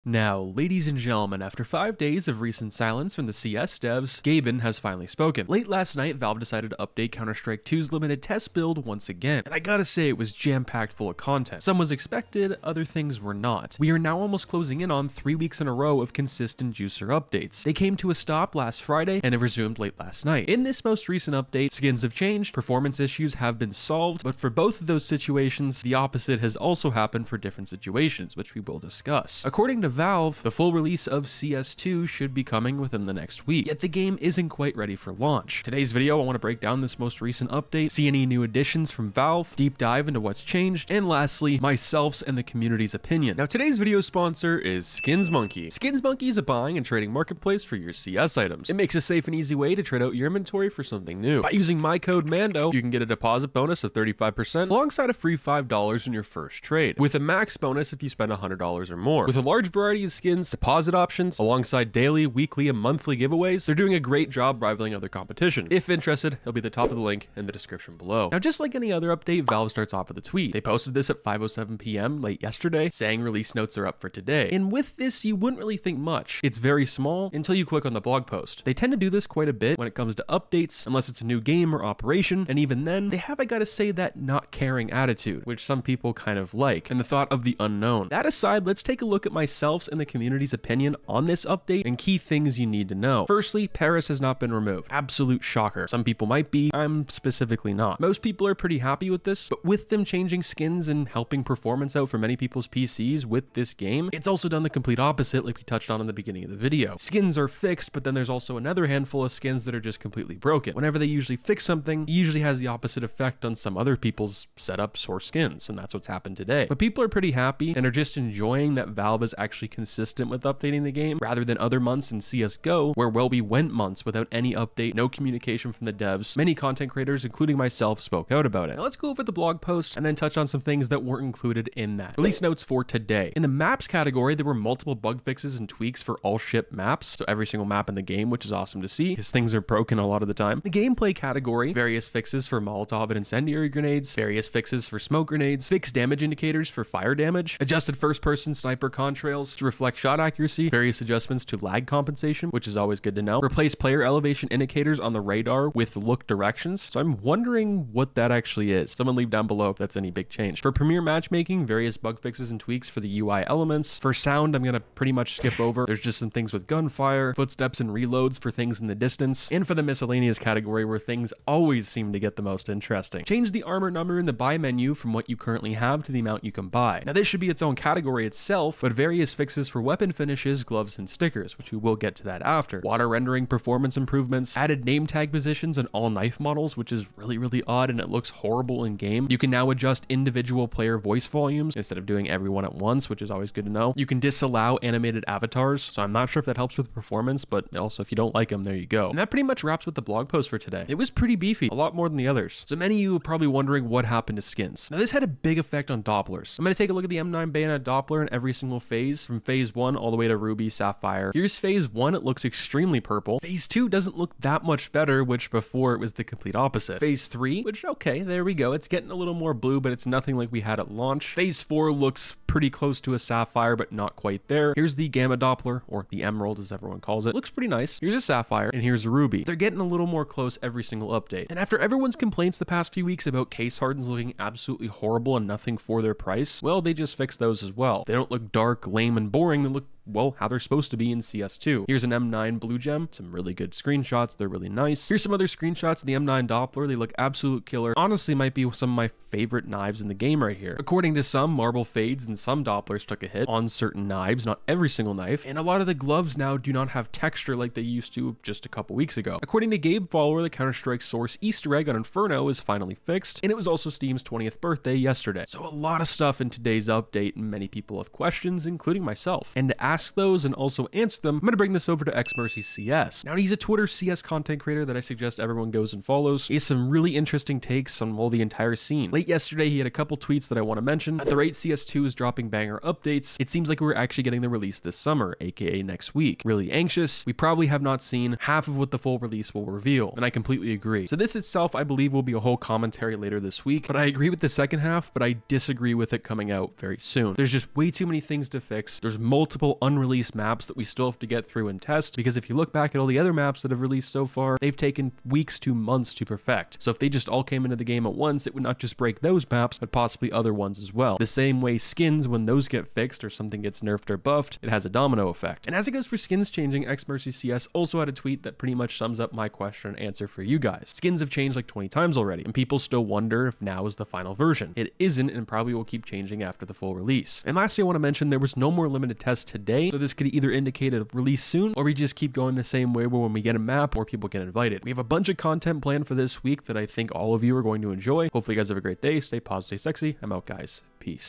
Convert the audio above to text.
Now, ladies and gentlemen, after 5 days of recent silence from the CS devs, Gaben has finally spoken. Late last night, Valve decided to update Counter-Strike 2's limited test build once again, and I gotta say it was jam-packed full of content. Some was expected, other things were not. We are now almost closing in on 3 weeks in a row of consistent juicer updates. They came to a stop last Friday and have resumed late last night. In this most recent update, skins have changed, performance issues have been solved, but for both of those situations, the opposite has also happened for different situations, which we will discuss. According to Valve, the full release of CS2 should be coming within the next week, yet the game isn't quite ready for launch. Today's video, I want to break down this most recent update, see any new additions from Valve, deep dive into what's changed, and lastly, myself's and the community's opinion. Now, today's video sponsor is SkinsMonkey. SkinsMonkey is a buying and trading marketplace for your CS items. It makes a safe and easy way to trade out your inventory for something new. By using my code MANDO, you can get a deposit bonus of 35% alongside a free $5 in your first trade, with a max bonus if you spend $100 or more. With a large variety of skins, deposit options, alongside daily, weekly, and monthly giveaways, they're doing a great job rivaling other competition. If interested, it'll be at the top of the link in the description below. Now, just like any other update, Valve starts off with a tweet. They posted this at 5:07 p.m. late yesterday, saying release notes are up for today. And with this, you wouldn't really think much. It's very small until you click on the blog post. They tend to do this quite a bit when it comes to updates, unless it's a new game or operation, and even then, they have, I gotta say, that not caring attitude, which some people kind of like, and the thought of the unknown. That aside, let's take a look at myself's and the community's opinion on this update and key things you need to know. Firstly, Paris has not been removed. Absolute shocker. Some people might be, I'm specifically not. Most people are pretty happy with this, but with them changing skins and helping performance out for many people's PCs with this game, it's also done the complete opposite like we touched on in the beginning of the video. Skins are fixed, but then there's also another handful of skins that are just completely broken. Whenever they usually fix something, it usually has the opposite effect on some other people's setups or skins, and that's what's happened today. But people are pretty happy and are just enjoying that Valve is actually consistent with updating the game, rather than other months in CSGO, where we went months without any update, no communication from the devs. Many content creators, including myself, spoke out about it. Now let's go over the blog post and then touch on some things that weren't included in that. Release notes for today. In the maps category, there were multiple bug fixes and tweaks for all ship maps, so every single map in the game, which is awesome to see, because things are broken a lot of the time. The gameplay category, various fixes for Molotov and incendiary grenades, various fixes for smoke grenades, fixed damage indicators for fire damage, adjusted first-person sniper contrails to reflect shot accuracy, various adjustments to lag compensation, which is always good to know, replace player elevation indicators on the radar with look directions. So I'm wondering what that actually is. Someone leave down below if that's any big change. For Premier matchmaking, various bug fixes and tweaks for the UI elements. For sound, I'm gonna pretty much skip over. There's just some things with gunfire, footsteps and reloads for things in the distance, and for the miscellaneous category where things always seem to get the most interesting. Change the armor number in the buy menu from what you currently have to the amount you can buy. Now this should be its own category itself, but various fixes for weapon finishes, gloves, and stickers, which we will get to that after. Water rendering performance improvements, added name tag positions in all knife models, which is really odd and it looks horrible in game. You can now adjust individual player voice volumes instead of doing everyone at once, which is always good to know. You can disallow animated avatars, so I'm not sure if that helps with performance, but also if you don't like them, there you go. And that pretty much wraps with the blog post for today. It was pretty beefy, a lot more than the others. So many of you are probably wondering what happened to skins. Now this had a big effect on Dopplers. I'm going to take a look at the M9 bayonet Doppler in every single phase, from phase 1 all the way to Ruby, Sapphire. Here's phase 1, it looks extremely purple. Phase 2 doesn't look that much better, which before it was the complete opposite. Phase 3, which okay, there we go. It's getting a little more blue, but it's nothing like we had at launch. Phase 4 looks pretty close to a Sapphire, but not quite there. Here's the Gamma Doppler, or the Emerald as everyone calls it. Looks pretty nice. Here's a Sapphire, and here's a Ruby. They're getting a little more close every single update. And after everyone's complaints the past few weeks about case hardens looking absolutely horrible and nothing for their price, well, they just fixed those as well. They don't look dark, lame, and boring. They look, well, how they're supposed to be in CS2. Here's an M9 Blue Gem, some really good screenshots, they're really nice. Here's some other screenshots of the M9 Doppler, they look absolute killer. Honestly, might be some of my favorite knives in the game right here. According to some, marble fades and some Dopplers took a hit on certain knives, not every single knife, and a lot of the gloves now do not have texture like they used to just a couple weeks ago. According to Gabe Follower, the Counter-Strike source Easter egg on Inferno is finally fixed, and it was also Steam's 20th birthday yesterday. So a lot of stuff in today's update, and many people have questions, including myself. And to ask those and also answer them, I'm going to bring this over to XMercy CS. Now, he's a Twitter CS content creator that I suggest everyone goes and follows. He has some really interesting takes on, well, the entire scene. Late yesterday, he had a couple tweets that I want to mention. At the rate CS2 is dropping banger updates, it seems like we're actually getting the release this summer, aka next week. Really anxious. We probably have not seen half of what the full release will reveal, and I completely agree. So this itself, I believe, will be a whole commentary later this week, but I agree with the second half, but I disagree with it coming out very soon. There's just way too many things to fix. There's multiple unreleased maps that we still have to get through and test, because if you look back at all the other maps that have released so far, they've taken weeks to months to perfect. So if they just all came into the game at once, it would not just break those maps, but possibly other ones as well. The same way skins, when those get fixed or something gets nerfed or buffed, it has a domino effect. And as it goes for skins changing, xMercyCS also had a tweet that pretty much sums up my question and answer for you guys. Skins have changed like 20 times already, and people still wonder if now is the final version. It isn't, and probably will keep changing after the full release. And lastly, I want to mention there was no more limited tests today, so this could either indicate a release soon, or we just keep going the same way where when we get a map, more people get invited. We have a bunch of content planned for this week that I think all of you are going to enjoy. Hopefully you guys have a great day. Stay positive, stay sexy. I'm out, guys. Peace.